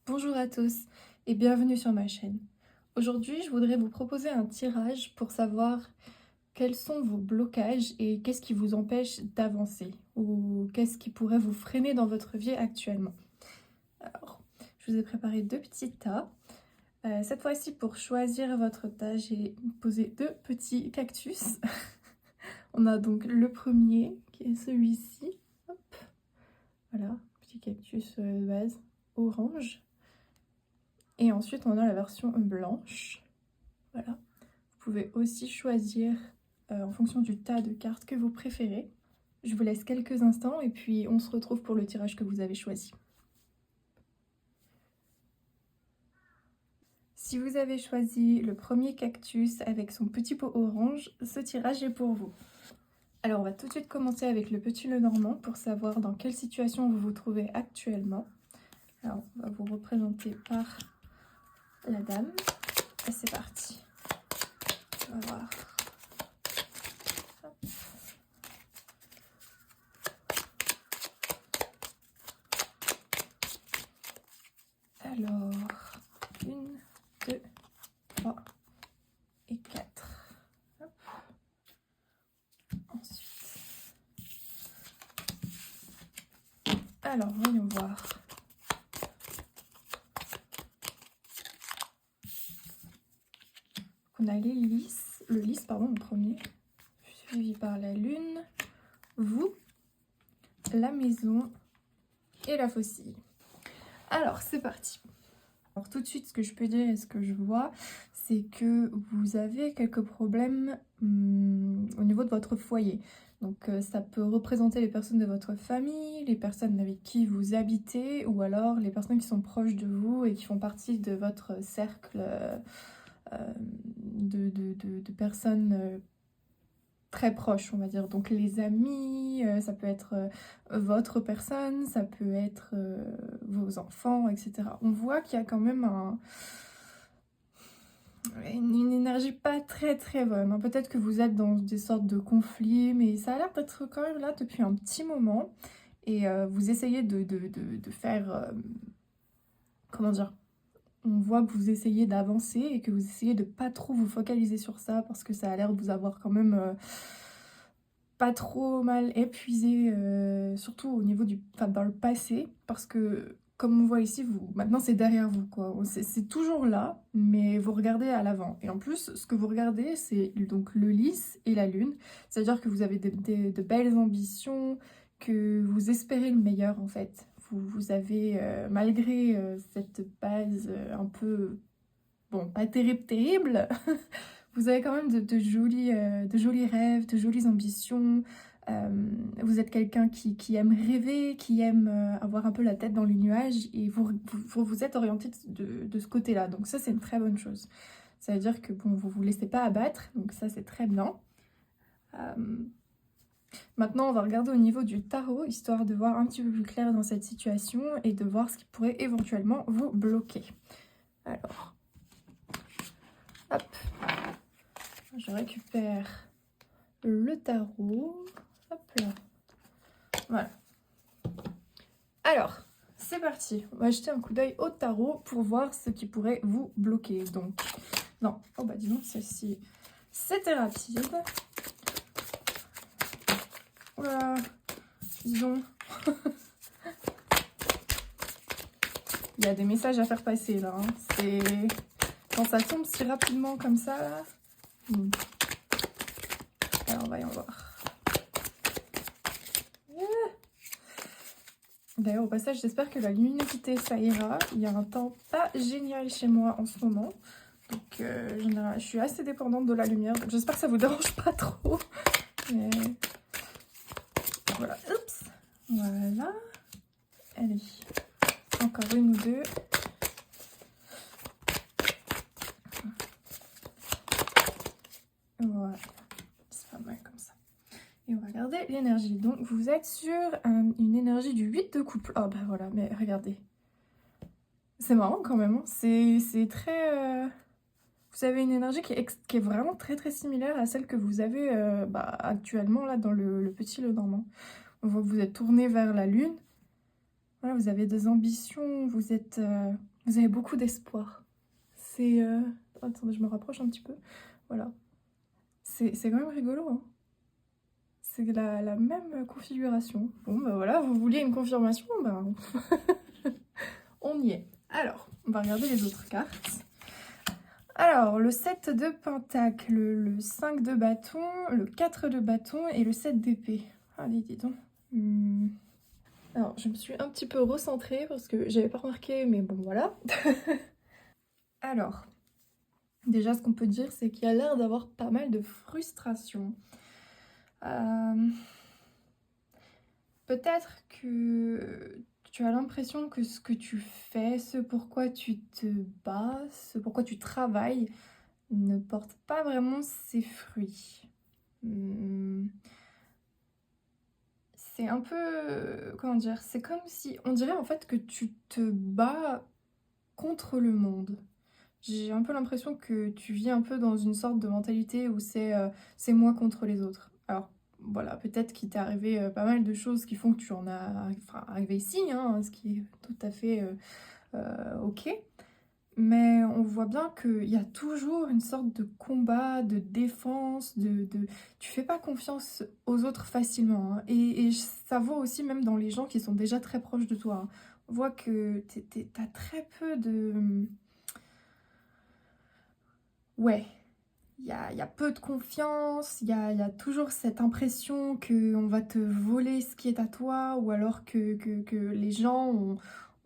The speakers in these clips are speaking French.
Bonjour à tous et bienvenue sur ma chaîne. Aujourd'hui, je voudrais vous proposer un tirage pour savoir quels sont vos blocages et qu'est-ce qui vous empêche d'avancer ou qu'est-ce qui pourrait vous freiner dans votre vie actuellement. Alors, je vous ai préparé deux petits tas. Cette fois-ci, pour choisir votre tas, j'ai posé deux petits cactus. On a donc le premier qui est celui-ci. Hop, voilà, petit cactus de base orange. Et ensuite, on a la version blanche. Voilà. Vous pouvez aussi choisir en fonction du tas de cartes que vous préférez. Je vous laisse quelques instants et puis on se retrouve pour le tirage que vous avez choisi. Si vous avez choisi le premier cactus avec son petit pot orange, ce tirage est pour vous. Alors on va tout de suite commencer avec le petit Lenormand pour savoir dans quelle situation vous vous trouvez actuellement. Alors on va vous représenter par la dame. Et c'est parti. On va voir. Hop. Alors, 1, 2, 3 et 4. Hop. Ensuite. Alors, voyons voir. On a les lys, le lys, pardon, en premier, suivi par la lune, vous, la maison et la faucille. Alors, c'est parti. Alors, tout de suite, ce que je peux dire et ce que je vois, c'est que vous avez quelques problèmes au niveau de votre foyer. Donc, ça peut représenter les personnes de votre famille, les personnes avec qui vous habitez, ou alors les personnes qui sont proches de vous et qui font partie de votre cercle de personnes très proches, on va dire. Donc les amis, ça peut être votre personne, ça peut être vos enfants, etc. On voit qu'il y a quand même une énergie pas très bonne, hein. Peut-être que vous êtes dans des sortes de conflits, mais ça a l'air d'être quand même là depuis un petit moment. Et vous essayez de faire... comment dire? On voit que vous essayez d'avancer et que vous essayez de pas trop vous focaliser sur ça parce que ça a l'air de vous avoir quand même pas trop mal épuisé, surtout au niveau enfin, dans le passé, parce que comme on voit ici, maintenant c'est derrière vous, quoi. C'est toujours là, mais vous regardez à l'avant. Et en plus, ce que vous regardez, c'est donc le lys et la lune. C'est-à-dire que vous avez de belles ambitions, que vous espérez le meilleur en fait. Vous avez, malgré cette base un peu, bon, pas terrible, vous avez quand même de jolis rêves, de jolies ambitions. Vous êtes quelqu'un qui aime rêver, qui aime avoir un peu la tête dans les nuages et vous êtes orienté de ce côté-là. Donc ça, c'est une très bonne chose. Ça veut dire que bon, vous ne vous laissez pas abattre, donc ça, c'est très bien. Maintenant, on va regarder au niveau du tarot, histoire de voir un petit peu plus clair dans cette situation et de voir ce qui pourrait éventuellement vous bloquer. Alors, hop, je récupère le tarot. Hop là. Voilà. Alors, c'est parti. On va jeter un coup d'œil au tarot pour voir ce qui pourrait vous bloquer. Donc, non. Oh bah dis donc, celle-ci, c'était rapide. Voilà. Disons. Il y a des messages à faire passer là. Hein. C'est... Quand ça tombe si rapidement comme ça, là... Alors, voyons voir. D'ailleurs, au passage, j'espère que la luminosité, ça ira. Il y a un temps pas génial chez moi en ce moment. Donc, je suis assez dépendante de la lumière. Donc, j'espère que ça vous dérange pas trop. Mais... Voilà, oups. Voilà. Allez, encore une ou deux. Voilà, c'est pas mal comme ça. Et on va regarder l'énergie. Donc, vous êtes sur une énergie du 8 de couple. Oh, bah voilà, mais regardez. C'est marrant quand même. Hein. C'est très... Vous avez une énergie qui est vraiment très similaire à celle que vous avez actuellement là dans le petit Lenormand. Vous êtes tourné vers la lune. Voilà, vous avez des ambitions, vous êtes Vous avez beaucoup d'espoir. C'est... Attendez, je me rapproche un petit peu. Voilà. C'est quand même rigolo, hein. C'est la même configuration. Bon, bah voilà, vous vouliez une confirmation, bah on y est. Alors, on va regarder les autres cartes. Alors, le 7 de pentacle, le 5 de bâton, le 4 de bâton et le 7 d'épée. Allez, dis donc. Alors, je me suis un petit peu recentrée parce que j'avais pas remarqué, mais bon, voilà. Alors, déjà, ce qu'on peut dire, c'est qu'il y a l'air d'avoir pas mal de frustration. Peut-être que tu as l'impression que ce que tu fais, ce pourquoi tu te bats, ce pourquoi tu travailles, ne porte pas vraiment ses fruits. C'est un peu... Comment dire? C'est comme si... On dirait en fait que tu te bats contre le monde. J'ai un peu l'impression que tu vis un peu dans une sorte de mentalité où c'est moi contre les autres. Alors voilà, peut-être qu'il t'est arrivé pas mal de choses qui font que tu en as enfin, arrivé ici, hein, ce qui est tout à fait ok. Mais on voit bien qu'il y a toujours une sorte de combat, de défense, tu fais pas confiance aux autres facilement, hein. Et ça vaut aussi même dans les gens qui sont déjà très proches de toi, hein. On voit que t'as très peu de... Ouais, il y a peu de confiance, il y a toujours cette impression qu'on va te voler ce qui est à toi, ou alors que les gens ont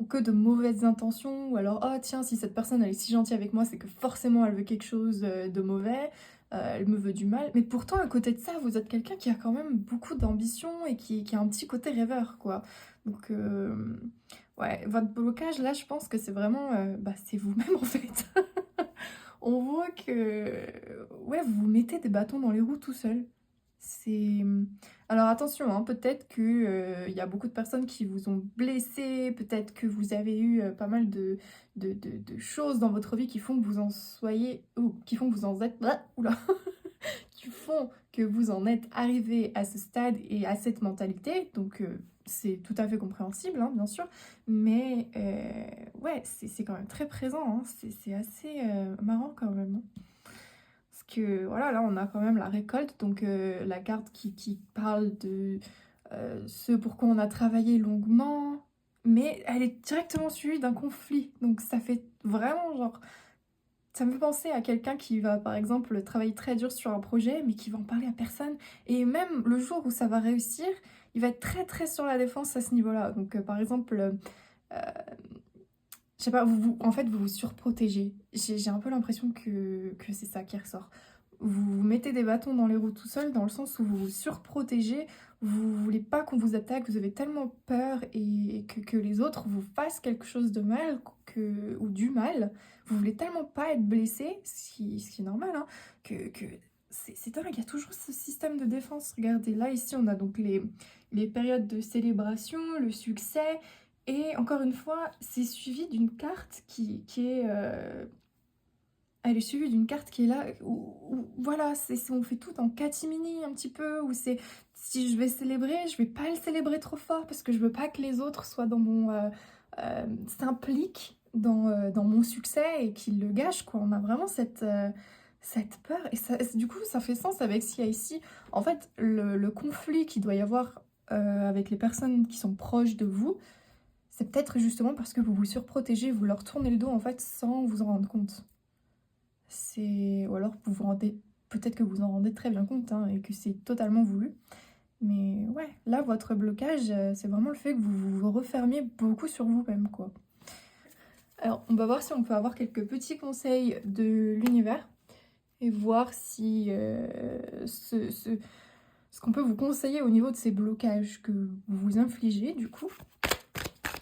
que de mauvaises intentions, ou alors oh tiens, si cette personne elle est si gentille avec moi, c'est que forcément elle veut quelque chose de mauvais, elle me veut du mal. Mais pourtant, à côté de ça, vous êtes quelqu'un qui a quand même beaucoup d'ambition et qui a un petit côté rêveur, quoi. Donc, ouais, votre blocage là, je pense que c'est vraiment, c'est vous-même en fait. On voit que ouais, vous vous mettez des bâtons dans les roues tout seul. C'est... Alors attention, hein, peut-être que y a beaucoup de personnes qui vous ont blessé, peut-être que vous avez eu pas mal de choses dans votre vie qui font que vous en soyez... ou qui font que vous en êtes... Ah, oula qui font que vous en êtes arrivé à ce stade et à cette mentalité. Donc c'est tout à fait compréhensible, hein, bien sûr. Mais ouais, c'est quand même très présent, hein. C'est assez marrant quand même, hein. Parce que voilà, là on a quand même la récolte, donc la carte qui parle de ce pour quoi on a travaillé longuement. Mais elle est directement suivie d'un conflit. Donc ça fait vraiment genre... Ça me fait penser à quelqu'un qui va, par exemple, travailler très dur sur un projet, mais qui va en parler à personne. Et même le jour où ça va réussir, il va être très très sur la défense à ce niveau-là. Donc, par exemple, je sais pas, en fait, vous vous surprotégez. J'ai un peu l'impression que c'est ça qui ressort. Vous vous mettez des bâtons dans les roues tout seul, dans le sens où vous vous surprotégez, vous voulez pas qu'on vous attaque, vous avez tellement peur et que les autres vous fassent quelque chose de mal ou du mal, vous voulez tellement pas être blessé, ce qui est normal, hein, que c'est dingue, il y a toujours ce système de défense. Regardez, là, ici, on a donc les périodes de célébration, le succès, et encore une fois, c'est suivi d'une carte qui est... elle est suivie d'une carte qui est là, voilà, on fait tout en catimini un petit peu, où c'est... Si je vais célébrer, je vais pas le célébrer trop fort, parce que je veux pas que les autres soient dans mon... s'impliquent dans mon succès et qu'ils le gâchent, quoi. On a vraiment cette peur, et ça, du coup, ça fait sens avec ce qu'il y a ici. En fait, le conflit qu'il doit y avoir avec les personnes qui sont proches de vous, c'est peut-être justement parce que vous vous surprotégez, vous leur tournez le dos en fait sans vous en rendre compte. Ou alors vous vous rendez... Peut-être que vous en rendez très bien compte, hein, et que c'est totalement voulu. Mais ouais, là votre blocage, c'est vraiment le fait que vous vous refermiez beaucoup sur vous-même, quoi. Alors on va voir si on peut avoir quelques petits conseils de l'univers et voir si ce qu'on peut vous conseiller au niveau de ces blocages que vous vous infligez du coup.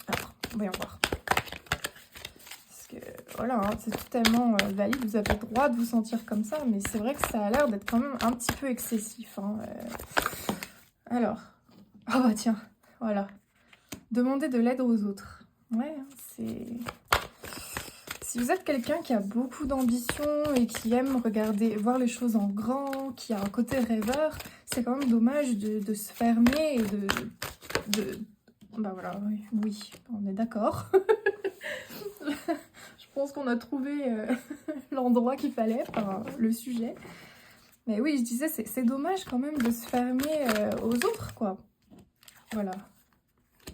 Alors, voyons voir. Parce que voilà, hein, c'est totalement valide, vous avez le droit de vous sentir comme ça, mais c'est vrai que ça a l'air d'être quand même un petit peu excessif, hein. Alors, oh bah tiens, voilà. Demander de l'aide aux autres. Ouais, c'est... Si vous êtes quelqu'un qui a beaucoup d'ambition et qui aime voir les choses en grand, qui a un côté rêveur, c'est quand même dommage de se fermer et Bah voilà, oui, on est d'accord. Je pense qu'on a trouvé l'endroit qu'il fallait, enfin le sujet. Mais oui, je disais, c'est dommage quand même de se fermer aux autres, quoi. Voilà.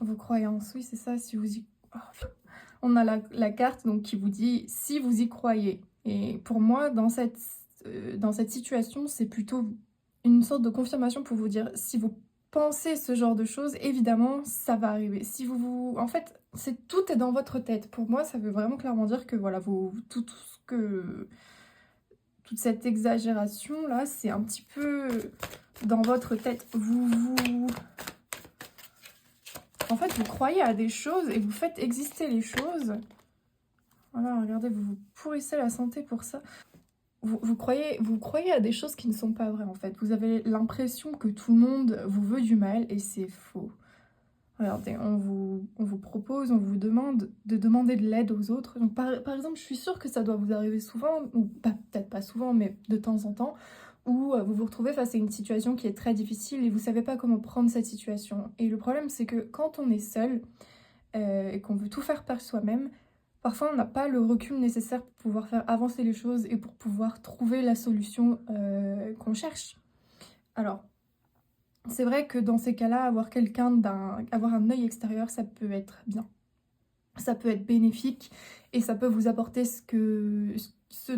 Vos croyances, oui, c'est ça, si vous y... Oh, on a la carte donc, qui vous dit si vous y croyez. Et pour moi, dans cette situation, c'est plutôt une sorte de confirmation pour vous dire si vous pensez ce genre de choses, évidemment, ça va arriver. Si vous... En fait, tout est dans votre tête. Pour moi, ça veut vraiment clairement dire que voilà, tout ce que... Toute cette exagération-là, c'est un petit peu dans votre tête. En fait, vous croyez à des choses et vous faites exister les choses. Voilà, regardez, vous vous pourrissez la santé pour ça. Vous croyez à des choses qui ne sont pas vraies, en fait. Vous avez l'impression que tout le monde vous veut du mal et c'est faux. Regardez, on vous propose, on vous demande de demander de l'aide aux autres. Donc, par exemple, je suis sûre que ça doit vous arriver souvent, ou peut-être pas souvent, mais de temps en temps, où vous vous retrouvez face à une situation qui est très difficile et vous savez pas comment prendre cette situation. Et le problème, c'est que quand on est seul et qu'on veut tout faire par soi-même, parfois on n'a pas le recul nécessaire pour pouvoir faire avancer les choses et pour pouvoir trouver la solution qu'on cherche. Alors, c'est vrai que dans ces cas-là, avoir avoir un œil extérieur, ça peut être bien. Ça peut être bénéfique et ça peut vous apporter ce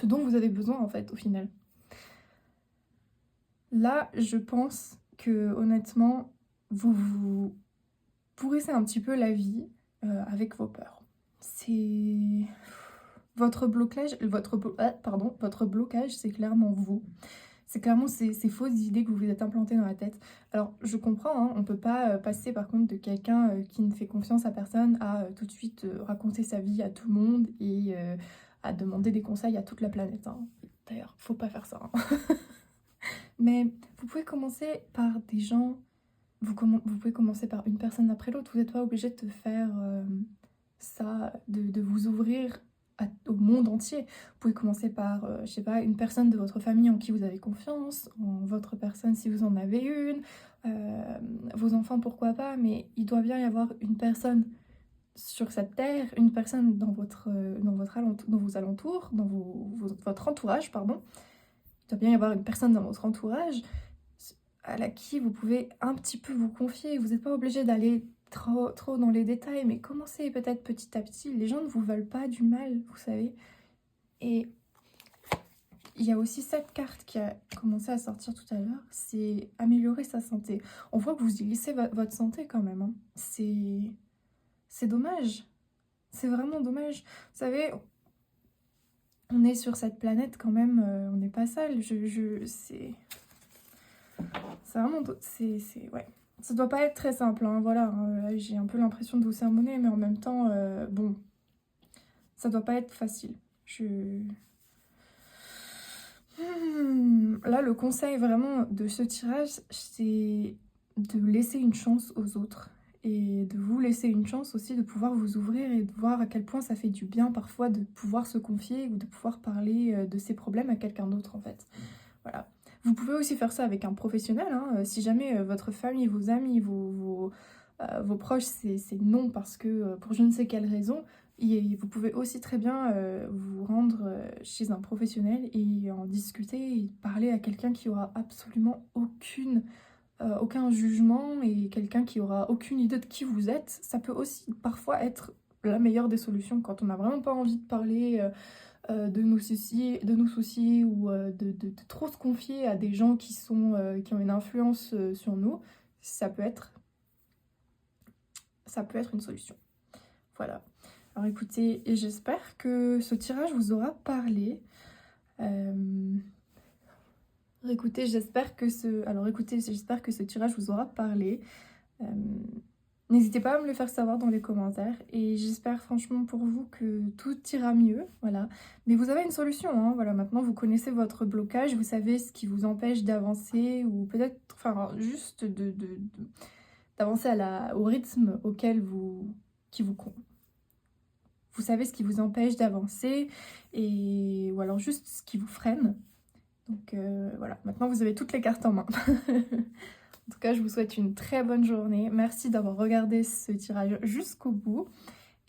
dont vous avez besoin en fait au final. Là, je pense que honnêtement, vous pourrissez un petit peu la vie avec vos peurs. C'est votre blocage, votre blocage, c'est clairement vous. C'est clairement ces fausses idées que vous vous êtes implantées dans la tête. Alors, je comprends, hein, on ne peut pas passer par contre de quelqu'un qui ne fait confiance à personne à tout de suite raconter sa vie à tout le monde et à demander des conseils à toute la planète. Hein. D'ailleurs, faut pas faire ça. Hein. Mais vous pouvez commencer par des gens, vous pouvez commencer par une personne après l'autre. Vous n'êtes pas obligé de faire ça, de vous ouvrir au monde entier. Vous pouvez commencer par, je sais pas, une personne de votre famille en qui vous avez confiance, en votre personne si vous en avez une, vos enfants pourquoi pas, mais il doit bien y avoir une personne sur cette terre, une personne dans vos alentours, votre entourage, pardon. Il doit bien y avoir une personne dans votre entourage à qui vous pouvez un petit peu vous confier. Vous n'êtes pas obligé d'aller trop dans les détails, mais commencez peut-être petit à petit. Les gens ne vous veulent pas du mal, vous savez. Et il y a aussi cette carte qui a commencé à sortir tout à l'heure, c'est améliorer sa santé. On voit que vous y laissez votre santé quand même. Hein. C'est dommage. C'est vraiment dommage. Vous savez, on est sur cette planète quand même, on n'est pas seul. C'est vraiment... Ouais. Ça doit pas être très simple, hein, voilà. Hein, j'ai un peu l'impression de vous sermonner, mais en même temps, bon, ça doit pas être facile. Là, le conseil vraiment de ce tirage, c'est de laisser une chance aux autres. Et de vous laisser une chance aussi de pouvoir vous ouvrir et de voir à quel point ça fait du bien parfois de pouvoir se confier ou de pouvoir parler de ses problèmes à quelqu'un d'autre en fait. Voilà. Vous pouvez aussi faire ça avec un professionnel, hein. Si jamais votre famille, vos amis, vos proches, c'est non parce que pour je ne sais quelle raison, vous pouvez aussi très bien vous rendre chez un professionnel et en discuter et parler à quelqu'un qui aura absolument aucun jugement et quelqu'un qui aura aucune idée de qui vous êtes. Ça peut aussi parfois être la meilleure des solutions quand on n'a vraiment pas envie de parler de nos soucis ou de trop se confier à des gens qui ont une influence sur nous. Ça peut être une solution. Voilà. Alors écoutez, j'espère que ce tirage vous aura parlé. Écoutez, j'espère que ce tirage vous aura parlé. N'hésitez pas à me le faire savoir dans les commentaires et j'espère franchement pour vous que tout ira mieux, voilà. Mais vous avez une solution, hein, voilà. Maintenant vous connaissez votre blocage, vous savez ce qui vous empêche d'avancer ou peut-être, enfin, juste d'avancer au rythme auquel vous savez ce qui vous empêche d'avancer ou alors juste ce qui vous freine. Donc voilà, maintenant vous avez toutes les cartes en main. En tout cas, je vous souhaite une très bonne journée. Merci d'avoir regardé ce tirage jusqu'au bout.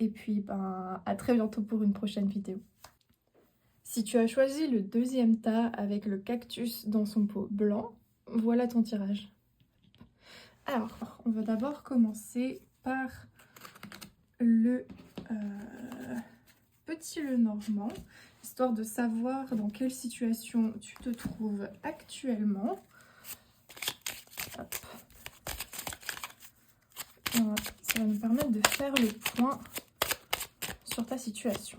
Et puis, ben, à très bientôt pour une prochaine vidéo. Si tu as choisi le deuxième tas avec le cactus dans son pot blanc, voilà ton tirage. Alors, on va d'abord commencer par le petit Lenormand, histoire de savoir dans quelle situation tu te trouves actuellement. Hop. Ça va nous permettre de faire le point sur ta situation.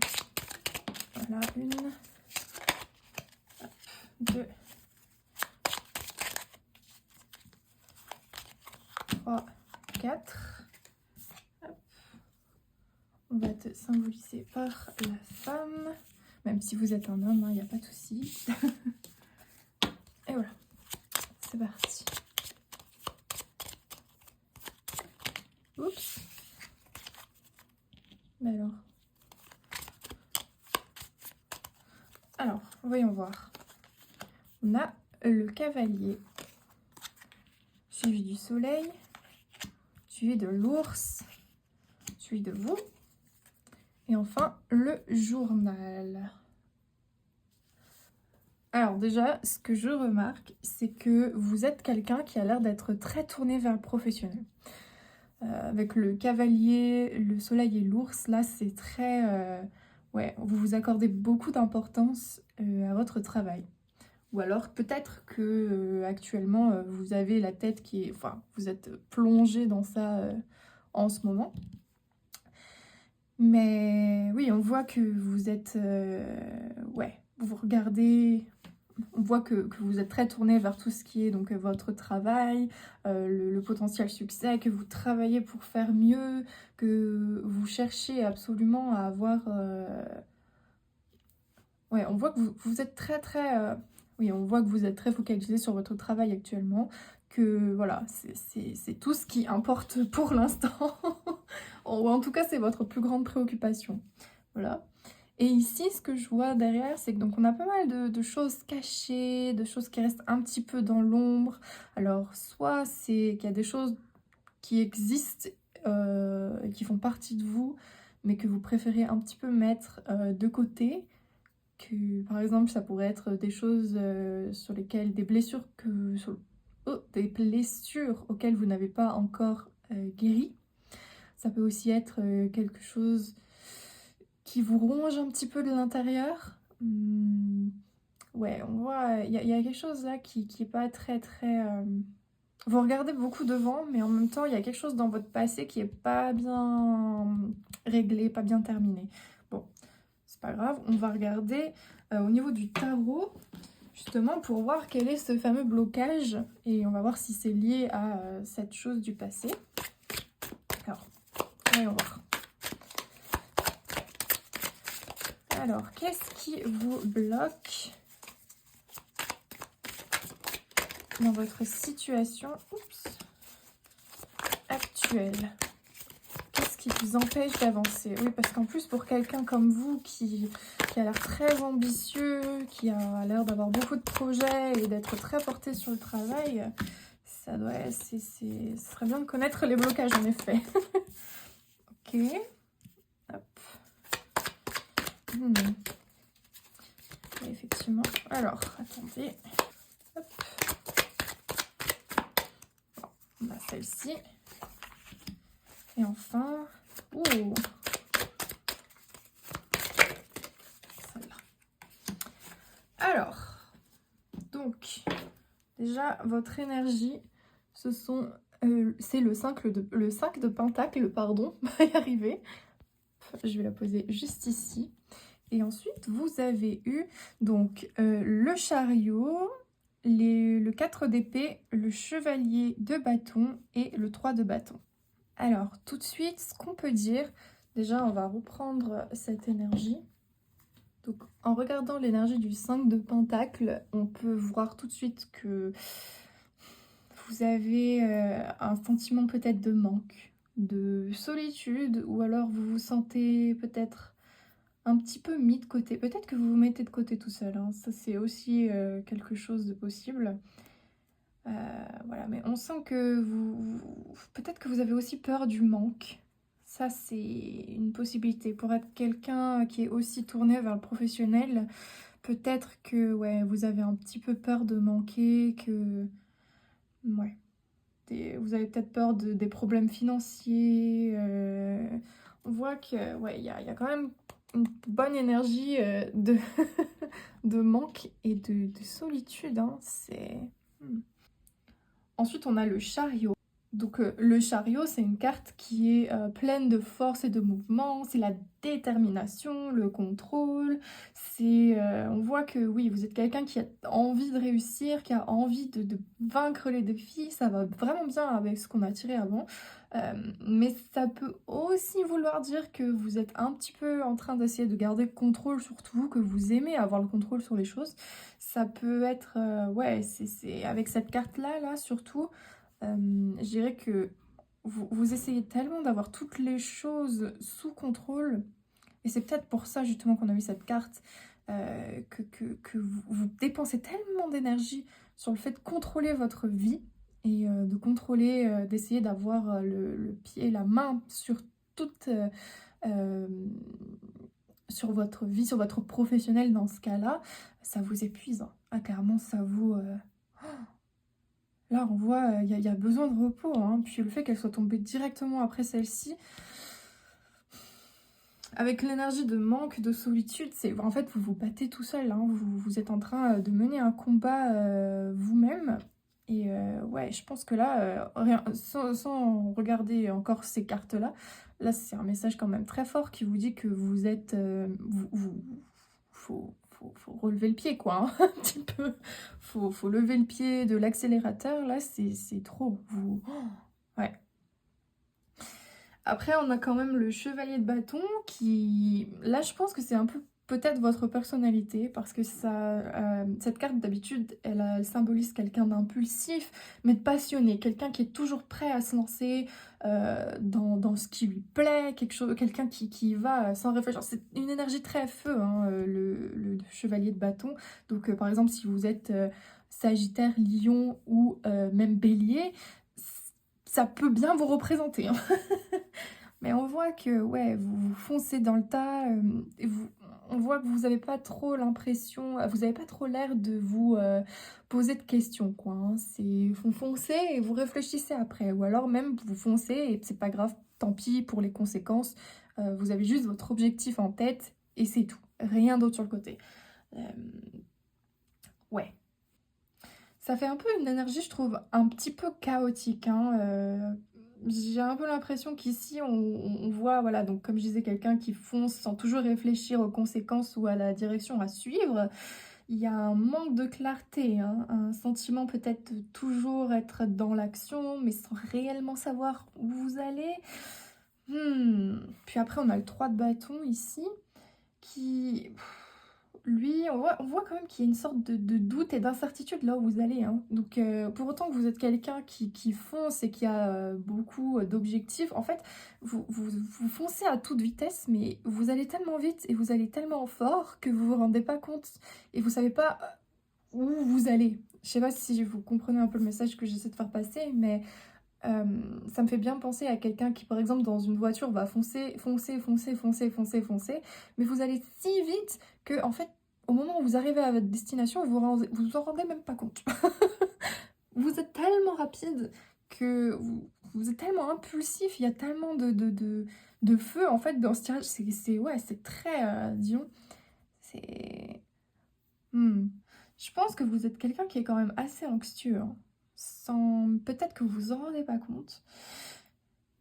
Voilà, 1, 2, 3, 4. Hop. On va te symboliser par la femme, même si vous êtes un homme, il n'y a pas de souci. Et voilà, c'est parti. Oups. Mais alors, voyons voir. On a le cavalier, suivi du soleil, suivi de l'ours, suivi de vous, et enfin le journal. Alors déjà, ce que je remarque, c'est que vous êtes quelqu'un qui a l'air d'être très tourné vers le professionnel. Avec le cavalier, le soleil et l'ours, là c'est très... ouais, vous vous accordez beaucoup d'importance à votre travail. Ou alors peut-être que actuellement vous avez la tête qui est... Enfin, vous êtes plongé dans ça en ce moment. Mais oui, on voit que vous êtes... ouais, vous regardez... On voit que vous êtes très tourné vers tout ce qui est donc votre travail, le potentiel succès, que vous travaillez pour faire mieux, que vous cherchez absolument à avoir... Ouais, on voit que vous êtes très... Oui, on voit que vous êtes très focalisé sur votre travail actuellement, que voilà, c'est tout ce qui importe pour l'instant. Ou en tout cas, c'est votre plus grande préoccupation. Voilà. Et ici, ce que je vois derrière, c'est que donc on a pas mal de choses cachées, de choses qui restent un petit peu dans l'ombre. Alors, soit c'est qu'il y a des choses qui existent, qui font partie de vous, mais que vous préférez un petit peu mettre de côté. Que, par exemple, ça pourrait être des choses sur lesquelles, des blessures des blessures auxquelles vous n'avez pas encore guéri. Ça peut aussi être quelque chose qui vous ronge un petit peu de l'intérieur. Ouais, on voit, il y a quelque chose là qui est pas très... Vous regardez beaucoup devant, mais en même temps, il y a quelque chose dans votre passé qui est pas bien réglé, pas bien terminé. Bon, c'est pas grave, on va regarder au niveau du tarot, justement, pour voir quel est ce fameux blocage, et on va voir si c'est lié à cette chose du passé. Alors, voyons voir. Alors, qu'est-ce qui vous bloque dans votre situation actuelle? Qu'est-ce qui vous empêche d'avancer? Oui, parce qu'en plus, pour quelqu'un comme vous qui a l'air très ambitieux, qui a l'air d'avoir beaucoup de projets et d'être très porté sur le travail, ça doit... ce serait bien de connaître les blocages, en effet. Ok. Hop. Et effectivement. Alors, attendez. Hop. Bon, on a celle-ci. Et enfin... Ouh, celle-là. Alors, donc, déjà, votre énergie, ce sont... c'est le 5 de Pentacle, pardon, on va y arriver. Je vais la poser juste ici. Et ensuite, vous avez eu donc le chariot, le 4 d'épée, le chevalier de bâton et le 3 de bâton. Alors, tout de suite, ce qu'on peut dire, déjà, on va reprendre cette énergie. Donc, en regardant l'énergie du 5 de Pentacle, on peut voir tout de suite que vous avez un sentiment peut-être de manque, de solitude, ou alors vous vous sentez peut-être un petit peu mis de côté. Peut-être que vous vous mettez de côté tout seul, hein. Ça c'est aussi quelque chose de possible. Voilà, mais on sent que peut-être que vous avez aussi peur du manque. Ça, c'est une possibilité. Pour être quelqu'un qui est aussi tourné vers le professionnel, peut-être que ouais, vous avez un petit peu peur de manquer, que ouais, vous avez peut-être peur des problèmes financiers. On voit que ouais, il y a quand même une bonne énergie de, de manque et de solitude, hein. C'est... Hmm. Ensuite, on a le chariot. Donc le chariot, c'est une carte qui est pleine de force et de mouvement, c'est la détermination, le contrôle, on voit que oui, vous êtes quelqu'un qui a envie de réussir, qui a envie de vaincre les défis, ça va vraiment bien avec ce qu'on a tiré avant. Mais ça peut aussi vouloir dire que vous êtes un petit peu en train d'essayer de garder le contrôle sur tout, que vous aimez avoir le contrôle sur les choses. Ça peut être, ouais, avec cette carte-là, là, surtout, je dirais que vous essayez tellement d'avoir toutes les choses sous contrôle, et c'est peut-être pour ça justement qu'on a eu cette carte, que vous dépensez tellement d'énergie sur le fait de contrôler votre vie, et de contrôler, d'essayer d'avoir le pied, la main sur toute... euh, sur votre vie, sur votre professionnel dans ce cas-là, ça vous épuise, hein. Ah, clairement, ça vous... Là, on voit, il y a besoin de repos, hein. Puis le fait qu'elle soit tombée directement après celle-ci, avec l'énergie de manque, de solitude, c'est en fait, vous vous battez tout seul, hein. Vous êtes en train de mener un combat vous-même. Et ouais, je pense que là, sans regarder encore ces cartes-là, là, c'est un message quand même très fort qui vous dit que vous êtes... faut relever le pied, quoi, hein, un petit peu. Faut lever le pied de l'accélérateur, là, c'est trop. Ouais. Après, on a quand même le chevalier de bâton qui... Là, je pense que c'est un peu peut-être votre personnalité, parce que cette carte, d'habitude, elle symbolise quelqu'un d'impulsif, mais de passionné, quelqu'un qui est toujours prêt à se lancer dans ce qui lui plaît, quelqu'un qui va sans réfléchir. C'est une énergie très feu, hein, le chevalier de bâton. Donc, par exemple, si vous êtes Sagittaire, Lion ou même Bélier, ça peut bien vous représenter, hein. Mais on voit que ouais, vous foncez dans le tas, et on voit que vous n'avez pas trop l'impression, vous n'avez pas trop l'air de vous poser de questions, quoi, hein. Vous foncez et vous réfléchissez après. Ou alors même vous foncez et c'est pas grave, tant pis pour les conséquences. Vous avez juste votre objectif en tête et c'est tout. Rien d'autre sur le côté. Euh, ouais. Ça fait un peu une énergie, je trouve, un petit peu chaotique, hein. J'ai un peu l'impression qu'ici, on voit, voilà, donc comme je disais, quelqu'un qui fonce sans toujours réfléchir aux conséquences ou à la direction à suivre. Il y a un manque de clarté, hein, un sentiment peut-être de toujours être dans l'action, mais sans réellement savoir où vous allez. Puis après, on a le 3 de bâton ici, qui... Lui, on voit quand même qu'il y a une sorte de doute et d'incertitude là où vous allez, hein. Donc, pour autant que vous êtes quelqu'un qui fonce et qui a beaucoup d'objectifs, en fait, vous foncez à toute vitesse, mais vous allez tellement vite et vous allez tellement fort que vous vous rendez pas compte et vous savez pas où vous allez. Je sais pas si vous comprenez un peu le message que j'essaie de faire passer, mais euh, ça me fait bien penser à quelqu'un qui, par exemple, dans une voiture, va foncer, foncer, foncer, foncer, foncer, foncer, mais vous allez si vite que, en fait, au moment où vous arrivez à votre destination, vous en rendez même pas compte. Vous êtes tellement rapide que vous êtes tellement impulsif, il y a tellement de feu, en fait, dans ce tirage. Ouais, c'est très, disons, c'est... Hmm. Je pense que vous êtes quelqu'un qui est quand même assez anxieux, hein. Peut-être que vous vous en rendez pas compte.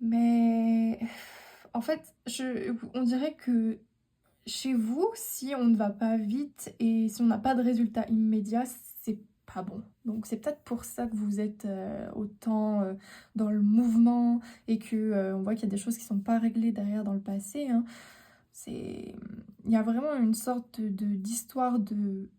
Mais en fait, on dirait que chez vous, si on ne va pas vite et si on n'a pas de résultat immédiat, c'est pas bon. Donc c'est peut-être pour ça que vous êtes autant dans le mouvement et que on voit qu'il y a des choses qui sont pas réglées derrière dans le passé, hein. Il y a vraiment une sorte d'histoire de...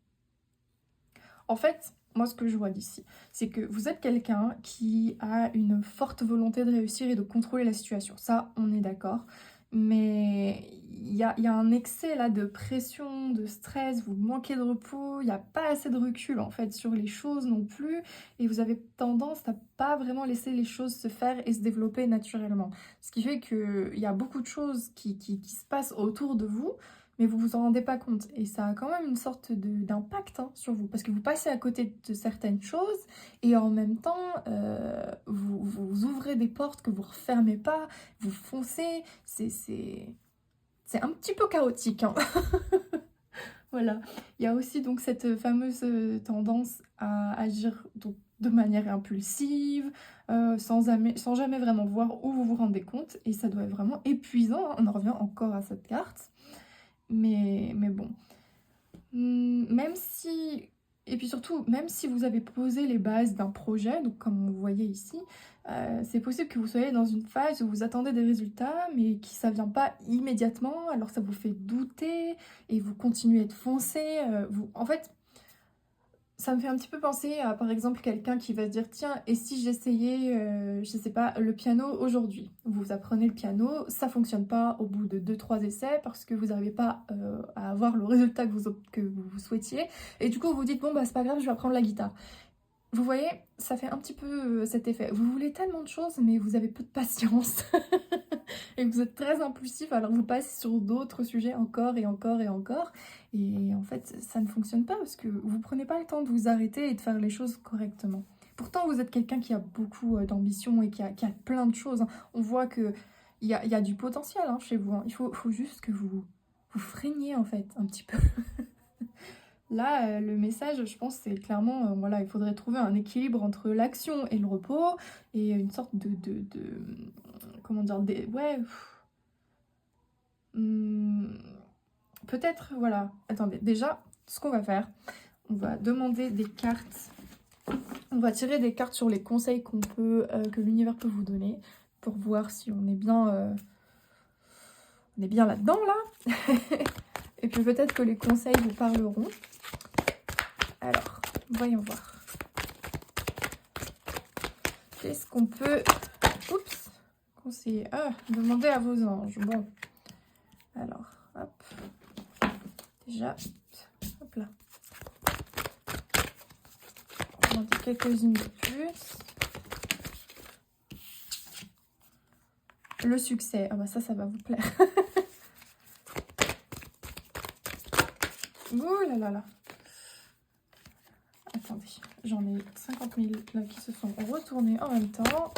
En fait, moi, ce que je vois d'ici, c'est que vous êtes quelqu'un qui a une forte volonté de réussir et de contrôler la situation. Ça, on est d'accord. mais il y a un excès là de pression, de stress, vous manquez de repos, il n'y a pas assez de recul en fait sur les choses non plus, et vous avez tendance à pas vraiment laisser les choses se faire et se développer naturellement. Ce qui fait qu'il y a beaucoup de choses qui se passent autour de vous, mais vous vous en rendez pas compte. Et ça a quand même une sorte d'impact hein, sur vous, parce que vous passez à côté de certaines choses, et en même temps, vous ouvrez des portes que vous refermez pas, vous foncez, c'est un petit peu chaotique, hein. Voilà. Il y a aussi donc cette fameuse tendance à agir donc, de manière impulsive, sans jamais vraiment voir où vous vous rendez compte. Et ça doit être vraiment épuisant, hein. On en revient encore à cette carte. Mais bon. Même si... Et puis surtout, même si vous avez posé les bases d'un projet, donc comme vous voyez ici, c'est possible que vous soyez dans une phase où vous attendez des résultats, mais qui ça vient pas immédiatement, alors ça vous fait douter, et vous continuez de foncer. En fait, ça me fait un petit peu penser à, par exemple, quelqu'un qui va se dire, tiens, et si j'essayais, je sais pas, le piano aujourd'hui? Vous apprenez le piano, ça fonctionne pas au bout de 2-3 essais parce que vous n'arrivez pas à avoir le résultat que vous souhaitiez. Et du coup, vous vous dites, bon, bah, c'est pas grave, je vais apprendre la guitare. Vous voyez, ça fait un petit peu cet effet. Vous voulez tellement de choses, mais vous avez peu de patience. Et vous êtes très impulsif, alors vous passez sur d'autres sujets encore et encore et encore. Et en fait, ça ne fonctionne pas parce que vous prenez pas le temps de vous arrêter et de faire les choses correctement. Pourtant, vous êtes quelqu'un qui a beaucoup d'ambition et qui a plein de choses, hein. On voit qu'il y a du potentiel hein, chez vous, hein. Il faut juste que vous freiniez en fait un petit peu. Là, le message, je pense, c'est clairement, voilà, il faudrait trouver un équilibre entre l'action et le repos, et une sorte comment dire, ouais, peut-être, voilà, attendez, déjà, ce qu'on va faire, on va demander des cartes, on va tirer des cartes sur les conseils que l'univers peut vous donner, pour voir si on est bien là-dedans, là. Et puis peut-être que les conseils vous parleront. Alors, voyons voir. Qu'est-ce qu'on peut... Oups, conseiller. Ah, demandez à vos anges. Bon. Alors, hop. Déjà, hop là. On en dit quelques-unes de plus. Le succès. Ah bah ça va vous plaire. Ouh là là là. Attendez, j'en ai 50 000 là qui se sont retournés en même temps.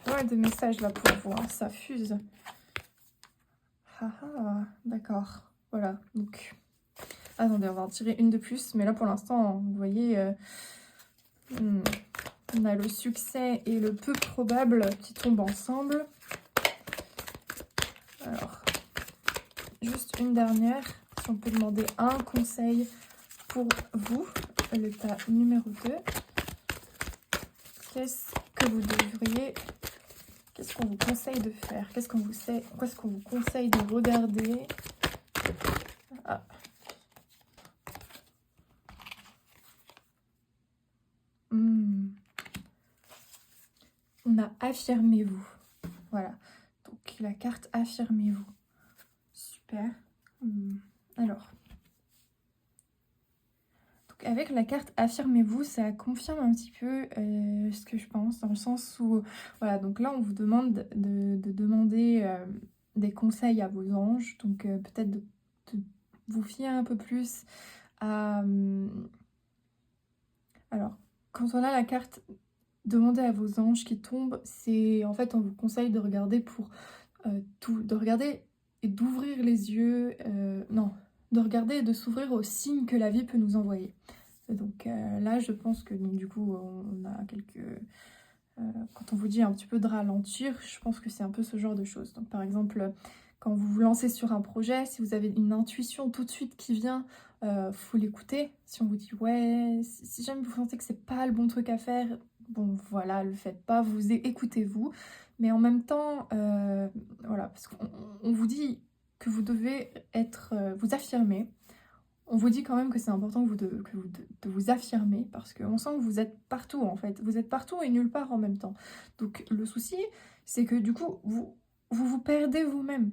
Ouais, des messages là pour vous, hein, ça fuse. Ah ah, d'accord. Voilà, donc... Attendez, on va en tirer une de plus. Mais là, pour l'instant, vous voyez, on a le succès et le peu probable qui tombent ensemble. Alors, juste une dernière. Si on peut demander un conseil pour vous, le tas numéro 2. Qu'est-ce que vous devriez... Qu'est-ce qu'on vous conseille de faire? Qu'est-ce qu'on vous conseille de regarder? Ah. On a affirmez-vous. Voilà. Donc la carte affirmez-vous. Super. Alors. Donc avec la carte affirmez-vous, ça confirme un petit peu ce que je pense, dans le sens où, voilà, donc là on vous demande de demander des conseils à vos anges, donc peut-être de vous fier un peu plus à... alors, quand on a la carte demander à vos anges qui tombent, c'est en fait on vous conseille de regarder pour de regarder et d'ouvrir les yeux, non, de regarder et de s'ouvrir aux signes que la vie peut nous envoyer. Donc là, je pense que donc, du coup, on a quelques... quand on vous dit un petit peu de ralentir, je pense que c'est un peu ce genre de choses. Donc par exemple, quand vous vous lancez sur un projet, si vous avez une intuition tout de suite qui vient, faut l'écouter. Si on vous dit ouais, si jamais vous sentez que c'est pas le bon truc à faire, bon voilà, le faites pas, écoutez-vous. Mais en même temps, voilà, parce qu'on vous dit que vous devez être, vous affirmer. On vous dit quand même que c'est important de vous affirmer, parce qu'on sent que vous êtes partout en fait. Vous êtes partout et nulle part en même temps. Donc le souci, c'est que du coup, vous vous perdez vous-même.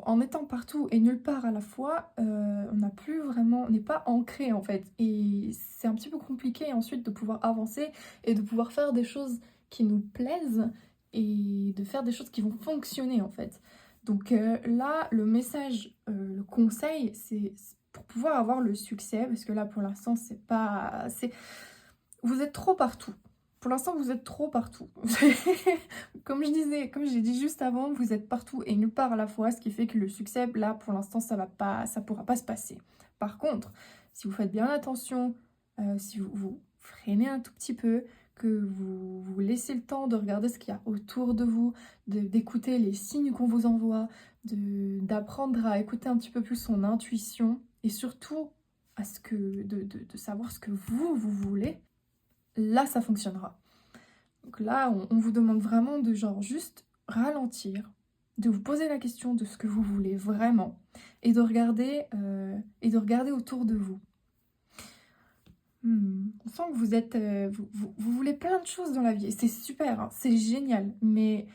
En étant partout et nulle part à la fois, on n'a plus vraiment, on n'est pas ancré en fait. Et c'est un petit peu compliqué ensuite de pouvoir avancer et de pouvoir faire des choses qui nous plaisent et de faire des choses qui vont fonctionner en fait. Donc là, le message, le conseil, c'est pour pouvoir avoir le succès, parce que là pour l'instant c'est pas, vous êtes trop partout. Pour l'instant, vous êtes trop partout. Comme je disais, comme j'ai dit juste avant, vous êtes partout et nulle part à la fois, ce qui fait que le succès, là, pour l'instant, ça pourra pas se passer. Par contre, si vous faites bien attention, si vous freinez un tout petit peu, que vous laissez le temps de regarder ce qu'il y a autour de vous, d'écouter les signes qu'on vous envoie, d'apprendre à écouter un petit peu plus son intuition et surtout de savoir ce que vous voulez, là ça fonctionnera. Donc là, on vous demande vraiment de genre juste ralentir, de vous poser la question de ce que vous voulez vraiment et de regarder autour de vous. On sent que vous êtes, vous voulez plein de choses dans la vie et c'est super, hein, c'est génial, mais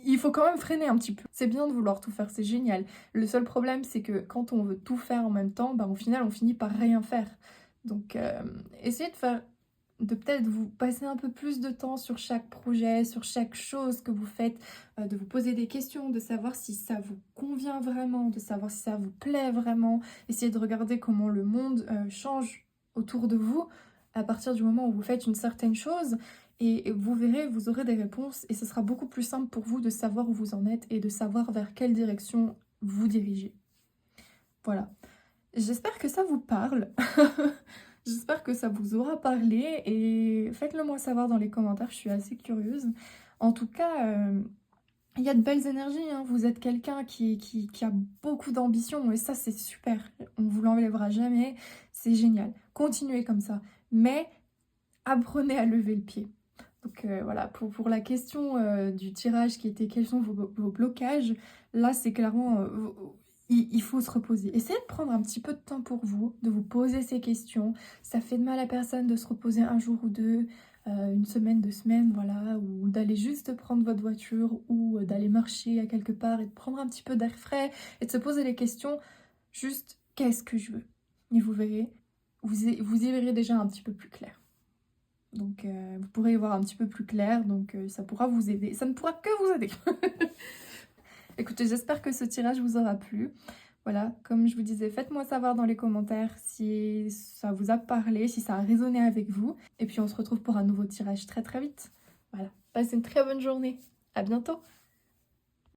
il faut quand même freiner un petit peu. C'est bien de vouloir tout faire, c'est génial. Le seul problème, c'est que quand on veut tout faire en même temps, bah, au final, on finit par rien faire. Donc, essayez de peut-être vous passer un peu plus de temps sur chaque projet, sur chaque chose que vous faites, de vous poser des questions, de savoir si ça vous convient vraiment, de savoir si ça vous plaît vraiment. Essayez de regarder comment le monde change autour de vous à partir du moment où vous faites une certaine chose. Et vous verrez, vous aurez des réponses et ce sera beaucoup plus simple pour vous de savoir où vous en êtes et de savoir vers quelle direction vous dirigez. Voilà. J'espère que ça vous parle. J'espère que ça vous aura parlé et faites-le moi savoir dans les commentaires, je suis assez curieuse. En tout cas, il y a de belles énergies, hein. Vous êtes quelqu'un qui a beaucoup d'ambition et ça c'est super. On vous l'enlèvera jamais, c'est génial. Continuez comme ça, mais apprenez à lever le pied. Donc voilà, pour la question du tirage qui était quels sont vos blocages, là c'est clairement, il faut se reposer. Essayez de prendre un petit peu de temps pour vous, de vous poser ces questions. Ça fait de mal à personne de se reposer un jour ou deux, une semaine, 2 semaines, voilà, ou d'aller juste prendre votre voiture ou d'aller marcher à quelque part et de prendre un petit peu d'air frais et de se poser les questions, juste qu'est-ce que je veux? Et vous verrez, vous y verrez déjà un petit peu plus clair. Donc vous pourrez y voir un petit peu plus clair, donc ça pourra vous aider. Ça ne pourra que vous aider. Écoutez, j'espère que ce tirage vous aura plu. Voilà, comme je vous disais, faites-moi savoir dans les commentaires si ça vous a parlé, si ça a résonné avec vous. Et puis on se retrouve pour un nouveau tirage très très vite. Voilà, passez une très bonne journée. À bientôt.